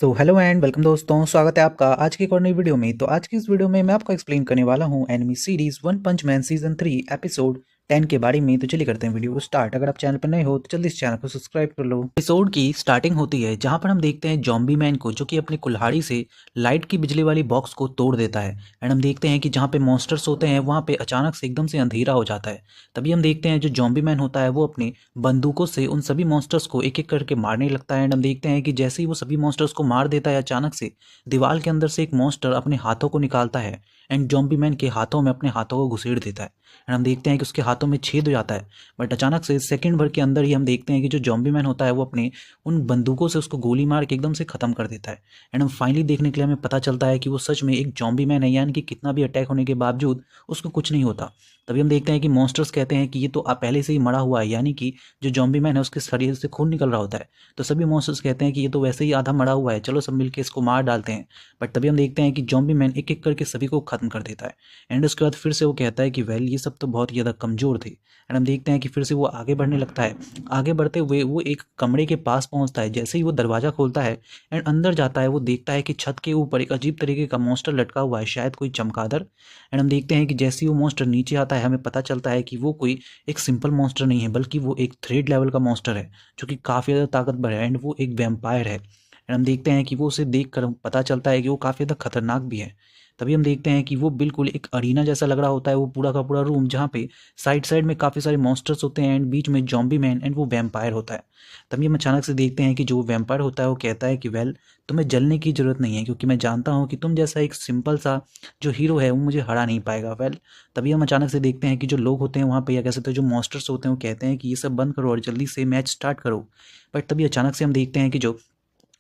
Hello and welcome दोस्तों, स्वागत है आपका आज की एक और नई वीडियो में। तो आज की इस वीडियो में मैं आपको एक्सप्लेन करने वाला हूं एनिमी सीरीज वन पंच मैन सीजन 3 एपिसोड 10 के बारे में। तो चलिए करते हैं वीडियो को स्टार्ट। अगर आप चैनल पर नए हो तो जल्दी इस चैनल को सब्सक्राइब कर लो। एपिसोड की स्टार्टिंग होती है जहां पर हम देखते हैं जॉम्बी मैन को, जो कि अपनी कुल्हाड़ी से लाइट की बिजली वाली बॉक्स को तोड़ देता है। एंड हम देखते हैं कि जहाँ पे मॉन्स्टर्स होते हैं वहाँ पे अचानक से एकदम से अंधेरा हो जाता है। तभी हम देखते हैं जो जॉम्बी मैन होता है वो अपनी बंदूकों से उन सभी मॉन्स्टर्स को एक एक करके मारने लगता है। एंड हम देखते हैं कि जैसे ही वो सभी मॉन्स्टर्स को मार देता है, अचानक से दीवार के अंदर से एक मॉन्स्टर अपने हाथों को निकालता है एंड जॉम्बी मैन के हाथों में अपने हाथों को घुसेड़ देता है। एंड हम देखते हैं कि उसके हाथों में छेद हो जाता है। बट अचानक से सेकंड भर के अंदर ही हम देखते हैं कि जो जॉम्बी मैन होता है वो अपने उन बंदूकों से उसको गोली मार के एकदम से खत्म कर देता है। एंड हम फाइनली देखने के लिए हमें पता चलता है कि वो सच में एक जॉम्बी मैन है, यानी कि कितना भी अटैक होने के बावजूद उसको कुछ नहीं होता। तभी हम देखते हैं कि मॉन्स्टर्स कहते हैं कि ये तो पहले से ही मरा हुआ है, यानी कि जो जॉम्बी मैन है उसके शरीर से खून निकल रहा होता है। तो सभी मॉन्स्टर्स कहते हैं कि ये तो वैसे ही आधा मरा हुआ है, चलो सब मिलकर इसको मार डालते हैं। बट तभी हम देखते हैं कि जॉम्बी मैन एक एक करके सभी को खत्म कर देता है। एंड उसके बाद फिर से वो कहता है कि वेल ये सब तो बहुत ज़्यादा कमज़ोर थे। एंड हम देखते हैं कि फिर से वो आगे बढ़ने लगता है। आगे बढ़ते हुए वो एक कमरे के पास पहुंचता है। जैसे ही वो दरवाज़ा खोलता है एंड अंदर जाता है, वो देखता है कि छत के ऊपर एक अजीब तरीके का मॉन्स्टर लटका हुआ है, शायद कोई चमगादड़। एंड हम देखते हैं कि जैसे ही वो मॉन्स्टर नीचे आता है, हमें पता चलता है कि वो कोई एक सिंपल मॉन्स्टर नहीं है, बल्कि वो एक थ्रेड लेवल का मॉन्स्टर है, जो कि काफ़ी ज़्यादा ताकतवर है। एंड वो एक वैम्पायर है। एंड हम देखते हैं कि वो उसे देख कर पता चलता है कि वो काफ़ी ज़्यादा खतरनाक भी है। तभी हम देखते हैं कि वो बिल्कुल एक अरीना जैसा लग रहा होता है, वो पूरा का पूरा रूम, जहाँ पे साइड साइड में काफ़ी सारे मॉन्स्टर्स होते हैं एंड बीच में जॉम्बी मैन एंड वो वैम्पायर होता है। तभी हम अचानक से देखते हैं कि जो वैम्पायर होता है वो कहता है कि वेल, तुम्हें जलने की ज़रूरत नहीं है, क्योंकि मैं जानता हूँ कि तुम जैसा एक सिंपल सा जो हीरो है वो मुझे हरा नहीं पाएगा। वेल, तभी हम अचानक से देखते हैं कि जो लोग होते हैं वहाँ पे, या कह सकते हैं जो मॉन्स्टर्स होते हैं, वो कहते हैं कि ये सब बंद करो और जल्दी से मैच स्टार्ट करो। बट तभी अचानक से हम देखते हैं कि जो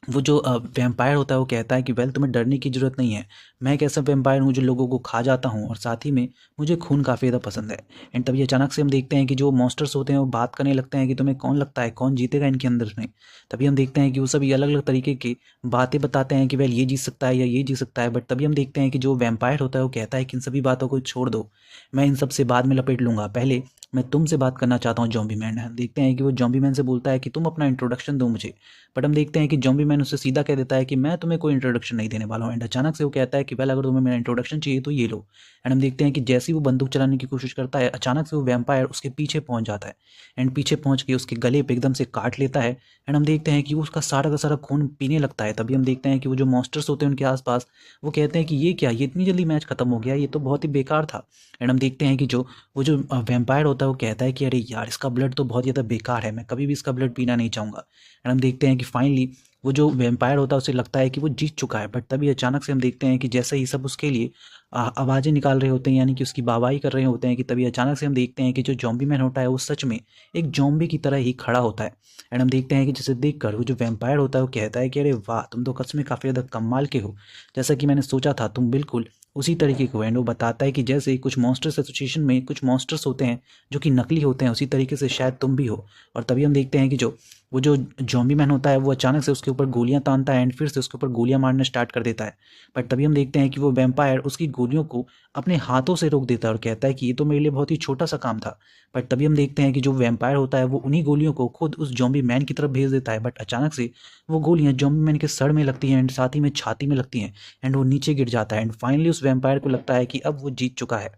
वैम्पायर होता है वो कहता है कि वेल, तुम्हें डरने की ज़रूरत नहीं है। मैं एक ऐसा वैम्पायर हूँ जो लोगों को खा जाता हूँ, और साथ ही में मुझे खून काफ़ी ज़्यादा पसंद है। एंड तभी अचानक से हम देखते हैं कि जो मॉन्स्टर्स होते हैं वो बात करने लगते हैं कि तुम्हें कौन लगता है कौन जीतेगा इनके अंदर में। तभी हम देखते हैं कि वो सभी अलग अलग तरीके की बातें बताते हैं कि वेल ये जीत सकता है या ये जीत सकता है। बट तभी हम देखते हैं कि जो वैम्पायर होता है वो कहता है कि इन सभी बातों को छोड़ दो, मैं इन सब से बाद में लपेट लूँगा, पहले मैं तुमसे बात करना चाहता हूँ जॉम्बी मैन। हम देखते हैं कि वो जॉम्बी मैन से बोलता है कि तुम अपना इंट्रोडक्शन दो मुझे। बट हम देखते हैं कि जॉम्बी मैन उससे सीधा कह देता है कि मैं तुम्हें कोई इंट्रोडक्शन नहीं देने वाला हूँ। एंड अचानक से वो कहता है कि वेल, अगर तुम्हें मेरा इंट्रोडक्शन चाहिए तो ये लो। एंड हम देखते हैं कि जैसे ही वो बंदूक चलाने की कोशिश करता है, अचानक से वो वैम्पायर उसके पीछे पहुंच जाता है एंड पीछे पहुंच के उसके गले पे एकदम से काट लेता है। एंड हम देखते हैं कि वो उसका सारा का सारा खून पीने लगता है। तभी हम देखते हैं कि वो जो मॉन्स्टर्स होते हैं उनके आसपास, वो कहते हैं कि ये क्या, ये इतनी जल्दी मैच खत्म हो गया, ये तो बहुत ही बेकार था। एंड हम देखते हैं कि वो जो वैम्पायर होता है वो कहता है कि अरे यार, इसका ब्लड तो बहुत ज़्यादा बेकार है, मैं कभी भी इसका ब्लड पीना नहीं चाहूँगा। एंड हम देखते हैं कि फाइनली वो जो वैम्पायर होता है उसे लगता है कि वो जीत चुका है। बट तभी अचानक से हम देखते हैं कि जैसे ही सब उसके लिए आवाज़ें निकाल रहे होते हैं, यानी कि उसकी वाहवाही कर रहे होते हैं, कि तभी अचानक से हम देखते हैं कि जो जॉम्बी मैन होता है वो सच में एक जॉम्बी की तरह ही खड़ा होता है। एंड हम देखते हैं कि जिसे देखकर वो जो वैम्पायर होता है वो कहता है कि अरे वाह, तुम तो सच में काफ़ी ज़्यादा कमाल के हो, जैसा कि मैंने सोचा था तुम बिल्कुल उसी तरीके के हो। एंड वो बताता है कि जैसे कुछ मॉन्स्टर्स एसोसिएशन में कुछ मॉन्स्टर्स होते हैं जो कि नकली होते हैं, उसी तरीके से शायद तुम भी हो। और तभी हम देखते हैं कि वो जो जॉम्बी मैन होता है वो अचानक से उसके ऊपर गोलियां तानता है एंड फिर से उसके ऊपर गोलियां मारना स्टार्ट कर देता है। बट तभी हम देखते हैं कि वो वैम्पायर उसकी गोलियों को अपने हाथों से रोक देता है और कहता है कि ये तो मेरे लिए बहुत ही छोटा सा काम था। बट तभी हम देखते हैं कि जो वैम्पायर होता है वो उन्हीं गोलियों को खुद उस जॉम्बी मैन की तरफ भेज देता है। बट अचानक से वो गोलियां जॉम्बी मैन के सर में लगती हैं एंड साथ ही में छाती में लगती हैं एंड वो नीचे गिर जाता है। एंड फाइनली उस वैम्पायर को लगता है कि अब वो जीत चुका है।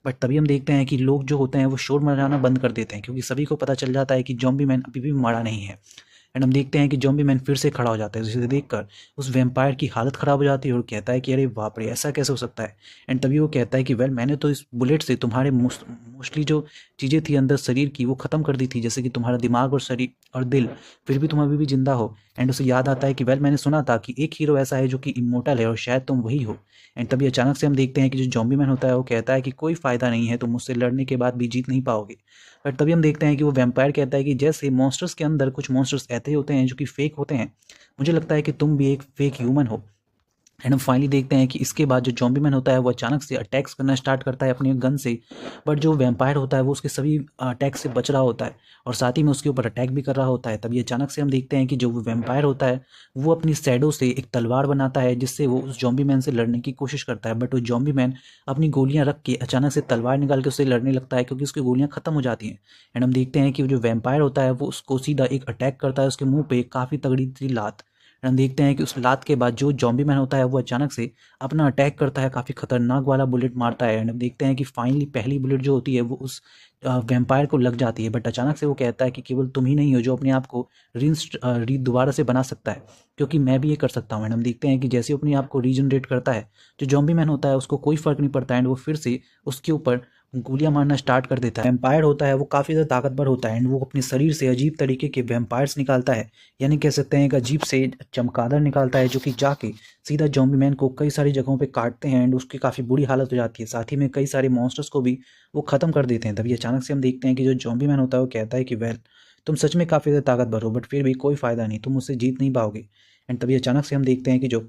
बट तभी हम देखते हैं कि लोग जो होते हैं वो शोर मचाना बंद कर देते हैं, क्योंकि सभी को पता चल जाता है कि जॉम्बी मैन अभी भी मरा नहीं है। एंड हम देखते हैं कि जॉम्बी मैन फिर से खड़ा हो जाता है, जिसे देखकर उस वैम्पायर की हालत ख़राब हो जाती है और कहता है कि अरे बाप रे, ऐसा कैसे हो सकता है। एंड तभी वो कहता है कि वेल, मैंने तो इस बुलेट से तुम्हारे मोस्टली जो चीज़ें थी अंदर शरीर की वो ख़त्म कर दी थी, जैसे कि तुम्हारा दिमाग और शरीर और दिल, फिर भी तुम अभी भी जिंदा हो। एंड उसे याद आता है कि वेल, मैंने सुना था कि एक हीरो ऐसा है जो कि इमोर्टल है और शायद तुम वही हो। एंड तभी अचानक से हम देखते हैं कि जो जॉम्बी मैन होता है वो कहता है कि कोई फ़ायदा नहीं है, तुम मुझसे लड़ने के बाद भी जीत नहीं पाओगे। बट तभी हम देखते हैं कि वो वैम्पायर कहता है कि जैसे मॉन्स्टर्स के अंदर कुछ मॉन्स्टर्स ऐसे होते हैं जो कि फेक होते हैं, मुझे लगता है कि तुम भी एक फेक ह्यूमन हो। एंड हम फाइनली देखते हैं कि इसके बाद जो जॉम्बी मैन होता है वो अचानक से अटैक्स करना स्टार्ट करता है अपनी गन से। बट जो वैम्पायर होता है वो उसके सभी अटैक से बच रहा होता है और साथ ही में उसके ऊपर अटैक भी कर रहा होता है। तभी अचानक से हम देखते हैं कि जो वैम्पायर होता है वो अपनी शैडो से एक तलवार बनाता है, जिससे वो उस जॉम्बी मैन से लड़ने की कोशिश करता है। बट वो जॉम्बी मैन अपनी गोलियां रख के अचानक से तलवार निकाल के उससे लड़ने लगता है, क्योंकि उसकी गोलियां खत्म हो जाती हैं। एंड हम देखते हैं कि जो वैम्पायर होता है वो उसको सीधा एक अटैक करता है, उसके मुंह पे काफ़ी तगड़ी सी लात। हम देखते हैं कि उस लात के बाद जो ज़ॉम्बी मैन होता है वो अचानक से अपना अटैक करता है, काफ़ी खतरनाक वाला बुलेट मारता है। एंड हम देखते हैं कि फाइनली पहली बुलेट जो होती है वो उस वैम्पायर को लग जाती है, बट अचानक से वो कहता है कि केवल तुम ही नहीं हो जो अपने आप को दोबारा से बना सकता है, क्योंकि मैं भी ये कर सकता हूँ। एंड हम देखते हैं कि जैसे अपने आप को रीजनरेट करता है, जो ज़ॉम्बी मैन होता है उसको कोई फ़र्क नहीं पड़ता एंड वो फिर से उसके ऊपर गोलियां मारना स्टार्ट कर देता है। वैम्पायर होता है वो काफ़ी ज़्यादा ताकतवर होता है एंड वो अपने शरीर से अजीब तरीके के वैम्पायर्स निकालता है, यानी कह सकते हैं एक अजीब से चमगादड़ निकालता है, जो कि जाके सीधा ज़ॉम्बी मैन को कई सारी जगहों पे काटते हैं एंड उसकी काफ़ी बुरी हालत हो जाती है। साथ ही में कई सारे मॉन्स्टर्स को भी वो ख़त्म कर देते हैं। तभी अचानक से हम देखते हैं कि जो ज़ॉम्बी मैन होता है वो कहता है कि वेल, तुम सच में काफ़ी ज़्यादा ताकतवर हो, बट फिर भी कोई फ़ायदा नहीं, तुम मुझसे जीत नहीं पाओगे। एंड तभी अचानक से हम देखते हैं कि जो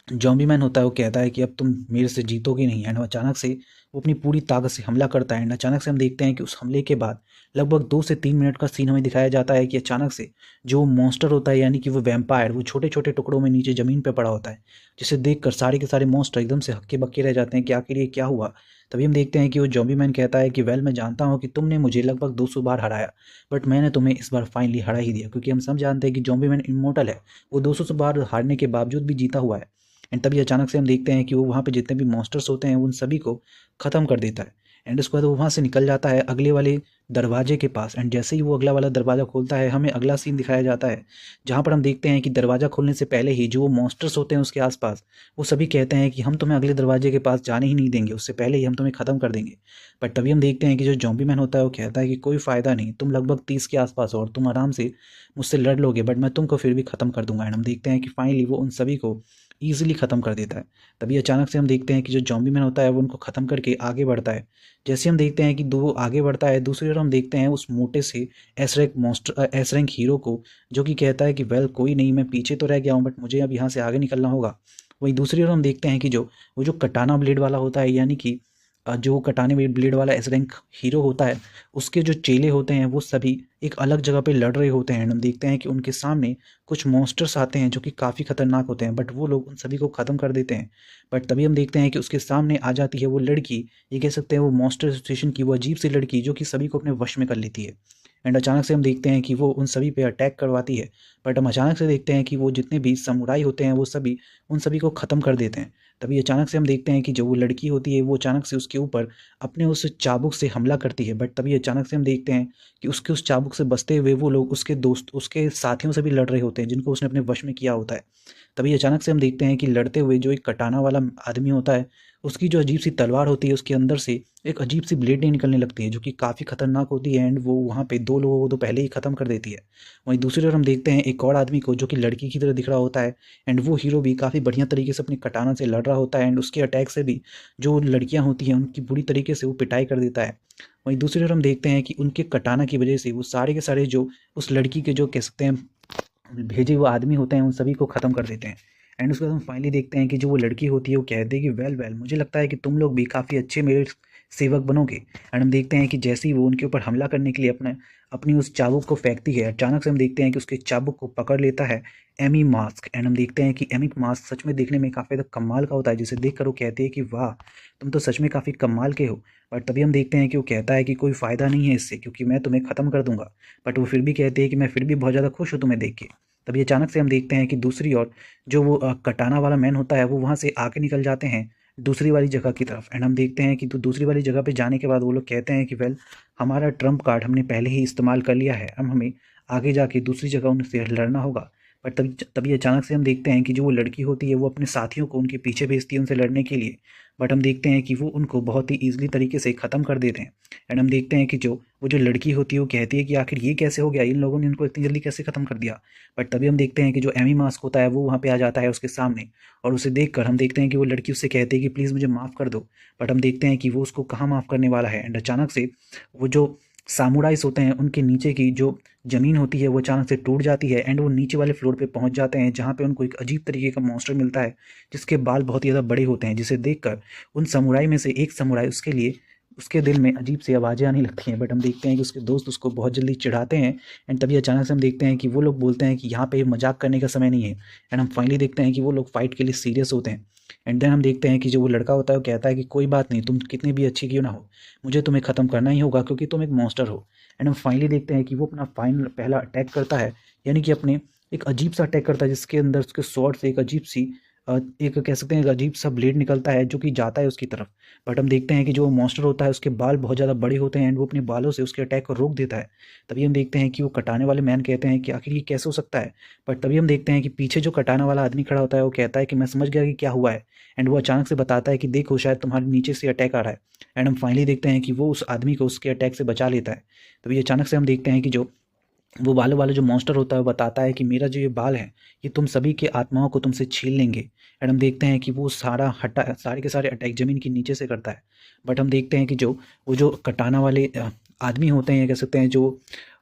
ज़ॉम्बी मैन होता है वो कहता है कि अब तुम मेरे से जीतोगे नहीं। एंड अचानक से वो अपनी पूरी ताकत से हमला करता है एंड अचानक से हम देखते हैं कि उस हमले के बाद लगभग 2 से 3 मिनट का सीन हमें दिखाया जाता है कि अचानक से जो मॉन्स्टर होता है, यानी कि वो वैम्पायर, वो छोटे छोटे टुकड़ों में नीचे ज़मीन पे पड़ा होता है, जिसे देखकर सारे के सारे मॉन्स्टर एकदम से हक्के बक्के रह जाते हैं कि आखिर ये क्या हुआ। तभी हम देखते हैं कि वो ज़ॉम्बी मैन कहता है कि वेल, मैं जानता हूँ कि तुमने मुझे लगभग 200 बार हराया, बट मैंने तुम्हें इस बार फाइनली हरा ही दिया, क्योंकि हम सब जानते हैं कि ज़ॉम्बी मैन इमोर्टल है, वो 200 बार हारने के बावजूद भी जीता हुआ है। एंड तभी अचानक से हम देखते हैं कि वो वहाँ पे जितने भी मॉन्स्टर्स होते हैं उन सभी को ख़त्म कर देता है एंड उसके बाद वो वहाँ से निकल जाता है अगले वाले दरवाजे के पास। एंड जैसे ही वो अगला वाला दरवाज़ा खोलता है, हमें अगला सीन दिखाया जाता है, जहाँ पर हम देखते हैं कि दरवाज़ा खोलने से पहले ही जो मॉन्स्टर्स होते हैं उसके आसपास, वो सभी कहते हैं कि हम तुम्हें अगले दरवाजे के पास जाने ही नहीं देंगे, उससे पहले ही हम तुम्हें ख़त्म कर देंगे। बट तभी हम देखते हैं कि जो ज़ॉम्बी मैन होता है वो कहता है कि कोई फ़ायदा नहीं, तुम लगभग 30 के आसपास हो और तुम आराम से मुझसे लड़ लोगे, बट मैं तुमको फिर भी ख़त्म कर दूंगा। एंड हम देखते हैं कि फाइनली वो उन सभी को ईजिली ख़त्म कर देता है। तभी अचानक से हम देखते हैं कि जो ज़ॉम्बी मैन होता है वो उनको ख़त्म करके आगे बढ़ता है। जैसे हम देखते हैं कि दो आगे बढ़ता है, दूसरी ओर हम देखते हैं उस मोटे से एस रैंक हीरो को, जो कि कहता है कि वेल कोई नहीं, मैं पीछे तो रह गया हूँ बट मुझे अब यहाँ से आगे निकलना होगा। वहीं दूसरी ओर हम देखते हैं कि वो जो कटाना ब्लेड वाला होता है, यानी कि जो कटाने ब्लेड वाला एस रैंक हीरो होता है, उसके जो चेले होते हैं वो सभी एक अलग जगह पे लड़ रहे होते हैं। हम देखते हैं कि उनके सामने कुछ मॉन्स्टर्स आते हैं जो कि काफ़ी खतरनाक होते हैं, बट वो लोग उन सभी को ख़त्म कर देते हैं। बट तभी हम देखते हैं कि उसके सामने आ जाती है वो लड़की, ये कह सकते हैं वो मॉन्स्टर एसोसिएशन की वो अजीब सी लड़की, जो कि सभी को अपने वश में कर लेती है। एंड अचानक से हम देखते हैं कि वो उन सभी पे अटैक करवाती है, बट हम अचानक से देखते हैं कि वो जितने भी समुराई होते हैं वो सभी उन सभी को ख़त्म कर देते हैं। तभी अचानक से हम देखते हैं कि जो वो लड़की होती है वो अचानक से उसके ऊपर अपने उस चाबुक से हमला करती है, बट तभी अचानक से हम देखते हैं कि उसके उस चाबुक से बचते हुए वो लोग उसके दोस्त, उसके साथियों से भी लड़ रहे होते हैं, जिनको उसने अपने वश में किया होता है। तभी अचानक से हम देखते हैं कि लड़ते हुए जो एक कटाना वाला आदमी होता है, उसकी जो अजीब सी तलवार होती है उसके अंदर से एक अजीब सी ब्लेड निकलने लगती है, जो कि काफ़ी खतरनाक होती है एंड वो वहाँ पे 2 लोगों को तो पहले ही ख़त्म कर देती है। वहीं दूसरी ओर हम देखते हैं एक और आदमी को, जो कि लड़की की तरह दिख रहा होता है एंड वो हीरो भी काफ़ी बढ़िया तरीके से अपनी कटाना से लड़ रहा होता है एंड उसके अटैक से भी जो लड़कियाँ होती हैं उनकी बुरी तरीके से वो पिटाई कर देता है। वहीं दूसरी ओर हम देखते हैं कि उनके कटाना की वजह से वो सारे के सारे जो उस लड़की के जो कह सकते हैं भेजे हुए आदमी होते हैं उन सभी को ख़त्म कर देते हैं। एंड उसके बाद हम फाइनली देखते हैं कि जो वो लड़की होती है वो कहती है कि वेल वेल, मुझे लगता है कि तुम लोग भी काफ़ी अच्छे मेरे सेवक बनोगे। एंड हम देखते हैं कि जैसे ही वो उनके ऊपर हमला करने के लिए अपनी उस चाबुक को फेंकती है, अचानक से हम देखते हैं कि उसके चाबुक को पकड़ लेता है एमी मास्क। एंड हम देखते हैं कि एमी मास्क सच में देखने में काफ़ी ज़्यादा कमाल का होता है, जिसे देखकर वो कहती है कि वाह, तुम तो सच में काफ़ी कमाल के हो। बट तभी हम देखते हैं कि वो कहता है कि कोई फ़ायदा नहीं है इससे, क्योंकि मैं तुम्हें ख़त्म कर दूंगा। बट वो फिर भी कहती है कि मैं फिर भी बहुत ज़्यादा खुश हूँ तुम्हें देख के। तभी अचानक से हम देखते हैं कि दूसरी ओर जो वो कटाना वाला मैन होता है वो वहाँ से आगे निकल जाते हैं दूसरी वाली जगह की तरफ। एंड हम देखते हैं कि तो दूसरी वाली जगह पे जाने के बाद वो लोग कहते हैं कि वेल, हमारा ट्रम्प कार्ड हमने पहले ही इस्तेमाल कर लिया है, अब हमें आगे जाके दूसरी जगह उनसे लड़ना होगा। बट तभी तभी अचानक से हम देखते हैं कि जो वो लड़की होती है वो अपने साथियों को उनके पीछे भेजती है उनसे लड़ने के लिए, बट हम देखते हैं कि वो उनको बहुत ही ईजिली तरीके से ख़त्म कर देते हैं। एंड हम देखते हैं कि वो जो लड़की होती है वो कहती है कि आखिर ये कैसे हो गया, इन लोगों ने इनको इतनी जल्दी कैसे ख़त्म कर दिया। बट तभी हम देखते हैं कि जो एमी मास्क होता है वो वहाँ पे आ जाता है उसके सामने, और उसे देखकर हम देखते हैं कि वो लड़की उससे कहती है कि प्लीज़ मुझे माफ़ कर दो। बट हम देखते हैं कि वो उसको कहाँ माफ़ करने वाला है। एंड अचानक से वो जो सामुराइज होते हैं उनके नीचे की जो ज़मीन होती है वो अचानक से टूट जाती है एंड वो नीचे वाले फ्लोर पे पहुंच जाते हैं, जहाँ पे उनको एक अजीब तरीके का मॉन्स्टर मिलता है, जिसके बाल बहुत ही ज़्यादा बड़े होते हैं, जिसे देखकर उन समुराई में से एक समुराई उसके दिल में अजीब सी आवाज़ें आने लगती हैं। बट हम देखते हैं कि उसके दोस्त उसको बहुत जल्दी चिढ़ाते हैं एंड तभी अचानक से हम देखते हैं कि वो लोग बोलते हैं कि यहाँ पे मजाक करने का समय नहीं है। एंड हम फाइनली देखते हैं कि वो लोग फाइट के लिए सीरियस होते हैं। एंड देन हम देखते हैं कि जो वो लड़का होता है वो कहता है कि कोई बात नहीं, तुम कितनी भी अच्छी क्यों ना हो, मुझे तुम्हें ख़त्म करना ही होगा, क्योंकि तुम एक मॉन्स्टर हो। एंड हम फाइनली देखते हैं कि वो अपना फाइनल पहला अटैक करता है, यानी कि अपने एक अजीब सा अटैक करता है जिसके अंदर उसके स्वॉर्ड से एक अजीब सी एक कह सकते हैं एक अजीब सा ब्लेड निकलता है जो कि जाता है उसकी तरफ। बट हम देखते हैं कि जो मॉन्स्टर होता है उसके बाल बहुत ज़्यादा बड़े होते हैं एंड वो अपने बालों से उसके अटैक को रोक देता है। तभी हम देखते हैं कि वो कटाने वाले मैन कहते हैं कि आखिर ये कैसे हो सकता है। बट तभी हम देखते हैं कि पीछे जो कटाने वाला आदमी खड़ा होता है वो कहता है कि मैं समझ गया कि क्या हुआ है। एंड वो अचानक से बताता है कि देखो शायद तुम्हारे नीचे से अटैक आ रहा है। एंड हम फाइनली देखते हैं कि वो उस आदमी को उसके अटैक से बचा लेता है। तभी अचानक से हम देखते हैं कि जो वो बालों वाला जो मॉन्स्टर होता है वो बताता है कि मेरा जो ये बाल है ये तुम सभी के आत्माओं को तुमसे छीन लेंगे। एंड हम देखते हैं कि वो सारे के सारे अटैक ज़मीन के नीचे से करता है। बट हम देखते हैं कि वो जो कटाना वाले आदमी होते हैं, कह सकते हैं जो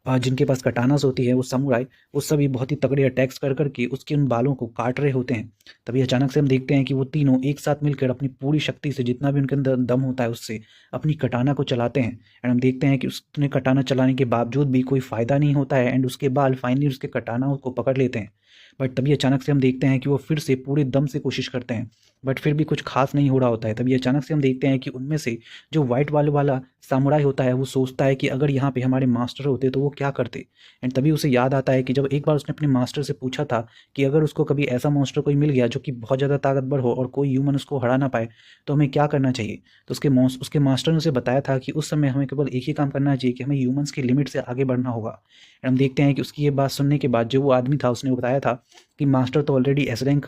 जिनके पास कटानास होती है, वो समुराई, वो सभी बहुत ही तगड़े अटैक्स कर करके उसके उन बालों को काट रहे होते हैं। तभी अचानक से हम देखते हैं कि वो तीनों एक साथ मिलकर अपनी पूरी शक्ति से जितना भी उनके अंदर दम होता है उससे अपनी कटाना को चलाते हैं। एंड हम देखते हैं कि उसने कटाना चलाने के बावजूद भी कोई फ़ायदा नहीं होता है एंड उसके बाल फाइनली उसके कटाना को पकड़ लेते हैं। बट तभी अचानक से हम देखते हैं कि वो फिर से पूरे दम से कोशिश करते हैं, बट फिर भी कुछ खास नहीं हो रहा होता है। तभी अचानक से हम देखते हैं कि उनमें से जो वाइट वाला सामुराई होता है वो सोचता है कि अगर यहाँ पे हमारे मास्टर होते तो वो क्या करते। एंड तभी उसे याद आता है कि जब एक बार उसने अपने मास्टर से पूछा था कि अगर उसको कभी ऐसा मास्टर कोई मिल गया जो कि बहुत ज़्यादा ताकतवर हो और कोई ह्यूमन उसको हरा ना पाए तो हमें क्या करना चाहिए। तो उसके मास्टर ने उसे बताया था कि उस समय हमें केवल एक ही काम करना चाहिए कि हमें ह्यूमन्स की लिमिट से आगे बढ़ना होगा। एंड हम देखते हैं कि उसकी ये बात सुनने के बाद जो वो आदमी था उसने बताया था कि मास्टर तो ऑलरेडी एस रैंक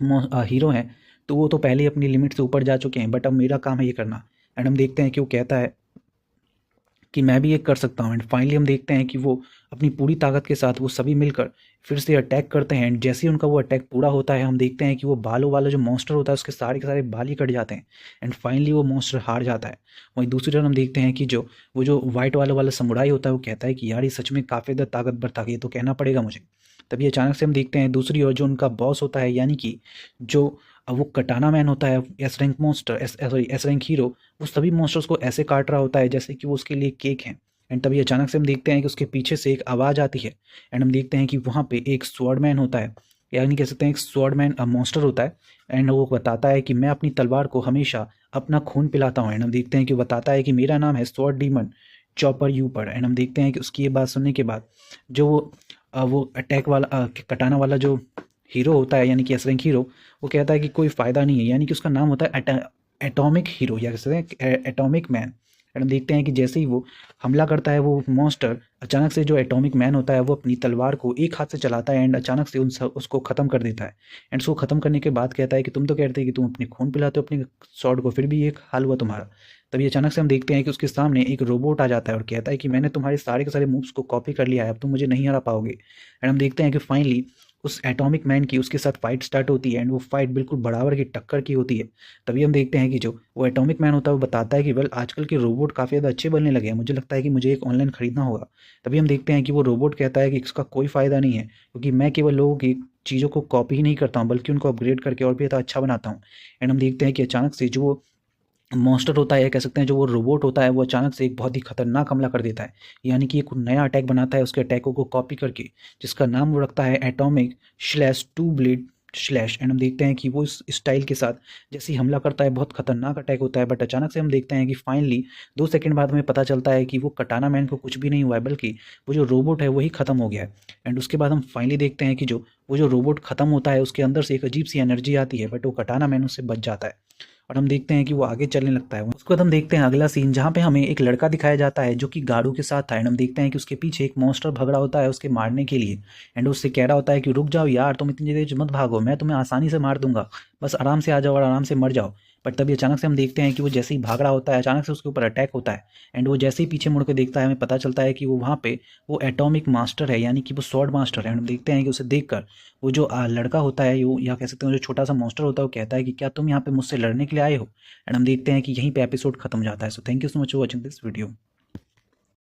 हीरो हैं, तो वो तो पहले ही अपनी लिमिट से ऊपर जा चुके हैं, बट अब मेरा काम है ये करना। एंड हम देखते हैं कि वो कहता है कि मैं भी ये कर सकता हूँ। एंड फाइनली हम देखते हैं कि वो अपनी पूरी ताकत के साथ वो सभी मिलकर फिर से अटैक करते हैं। एंड जैसे ही उनका वो अटैक पूरा होता है हम देखते हैं कि वो बालों वाला जो मॉन्स्टर होता है उसके सारे के सारे बाल ही कट जाते हैं। एंड फाइनली वो मॉन्स्टर हार जाता है। वहीं दूसरी तरफ हम देखते हैं कि जो वाइट वाला समुराई होता है वो कहता है कि यार ये सच में काफ़ी ज़्यादा ताकतवर था, ये तो कहना पड़ेगा मुझे। तभी अचानक से हम देखते हैं दूसरी ओर जो उनका बॉस होता है, यानी कि जो वो कटाना मैन होता है, S rank monster, S rank hero, वो सभी मॉन्स्टर्स को ऐसे काट रहा होता है जैसे कि वो उसके लिए केक हैं। एंड तभी अचानक से हम देखते हैं कि उसके पीछे से एक आवाज़ आती है। एंड हम देखते हैं कि वहाँ पे एक स्वॉर्डमैन होता है, यानी कह सकते हैं एक स्वॉर्डमैन मॉन्स्टर होता है। एंड वो बताता है कि मैं अपनी तलवार को हमेशा अपना खून पिलाता हूँ। एंड हम देखते हैं कि वो बताता है कि मेरा नाम है स्वॉर्ड डीमन चॉपर यूपर। एंड हम देखते हैं कि उसकी ये बात सुनने के बाद जो वो अटैक वाला कटाना वाला जो हीरो होता है, यानी कि एस रैंक हीरो, वो कहता है कि कोई फ़ायदा नहीं है, यानी कि उसका नाम होता है एटॉमिक हीरो या कह सकते हैं एटॉमिक मैन। एंड हम देखते हैं कि जैसे ही वो हमला करता है वो मॉन्स्टर, अचानक से जो एटॉमिक मैन होता है वो अपनी तलवार को एक हाथ से चलाता है एंड अचानक से उसको ख़त्म कर देता है। एंड उसको ख़त्म करने के बाद कहता है कि तुम तो कहते कि तुम अपने खून पिलाते हो अपने स्वॉर्ड को, फिर भी ये हाल हुआ तुम्हारा। तभी अचानक से हम देखते हैं कि उसके सामने एक रोबोट आ जाता है और कहता है कि मैंने तुम्हारे सारे के सारे मूव्स को कॉपी कर लिया है, अब तुम मुझे नहीं हरा पाओगे। एंड हम देखते हैं कि फाइनली उस एटॉमिक मैन की उसके साथ फाइट स्टार्ट होती है एंड वो फाइट बिल्कुल बराबर की टक्कर की होती है। तभी हम देखते हैं कि जो वो एटॉमिक मैन होता है वो बताता है कि वेल आजकल के रोबोट काफ़ी ज़्यादा अच्छे बनने लगे हैं, मुझे लगता है कि मुझे एक ऑनलाइन खरीदना होगा। तभी हम देखते हैं कि वो रोबोट कहता है कि इसका कोई फ़ायदा नहीं है, क्योंकि मैं केवल लोगों की चीज़ों को कॉपी ही नहीं करता हूँ बल्कि उनको अपग्रेड करके और भी ज़्यादा अच्छा बनाता हूँ। एंड हम देखते हैं कि अचानक से जो वो मॉन्स्टर होता है, कह सकते हैं जो वो रोबोट होता है, वो अचानक से एक बहुत ही खतरनाक हमला कर देता है, यानी कि एक नया अटैक बनाता है उसके अटैकों को कॉपी करके, जिसका नाम वो रखता है atomic slash to blade slash. And हम देखते हैं कि वो इस स्टाइल के साथ जैसे ही हमला करता है बहुत खतरनाक अटैक होता है। बट अचानक से हम देखते हैं कि फाइनली 2 सेकंड बाद हमें पता चलता है कि वो कटाना मैन को कुछ भी नहीं हुआ है, बल्कि वो जो रोबोट है वही ख़त्म हो गया है। एंड उसके बाद हम फाइनली देखते हैं कि वो जो रोबोट ख़त्म होता है उसके अंदर से एक अजीब सी एनर्जी आती है, बट वो कटाना मैन उससे बच जाता है और हम देखते हैं कि वो आगे चलने लगता है। उसके बाद हम देखते हैं अगला सीन जहाँ पे हमें एक लड़का दिखाया जाता है जो कि गाड़ू के साथ था। एंड हम देखते हैं कि उसके पीछे एक मॉन्स्टर भग रहा होता है उसके मारने के लिए। एंड उससे कह रहा होता है कि रुक जाओ यार, तुम इतनी देर मत भागो, मैं तुम्हें आसानी से मार दूंगा, बस आराम से आ जाओ और आराम से मर जाओ। बट तभी अचानक से हम देखते हैं कि वो जैसे ही भाग रहा होता है अचानक से उसके ऊपर अटैक होता है। एंड वो जैसे ही पीछे मुड़ के देखता है हमें पता चलता है कि वो वहाँ पे वो एटॉमिक मास्टर है, यानी कि वो स्वॉर्ड मास्टर है। एंड हम देखते हैं कि उसे देखकर वो जो लड़का होता है, वो या कह सकते हैं जो छोटा सा मॉन्स्टर होता है, वो कहता है कि क्या तुम यहाँ पे मुझसे लड़ने के लिए आए हो। एंड हम देखते हैं कि यहीं पे एपिसोड खत्म हो जाता है। So thank you so much for watching this video.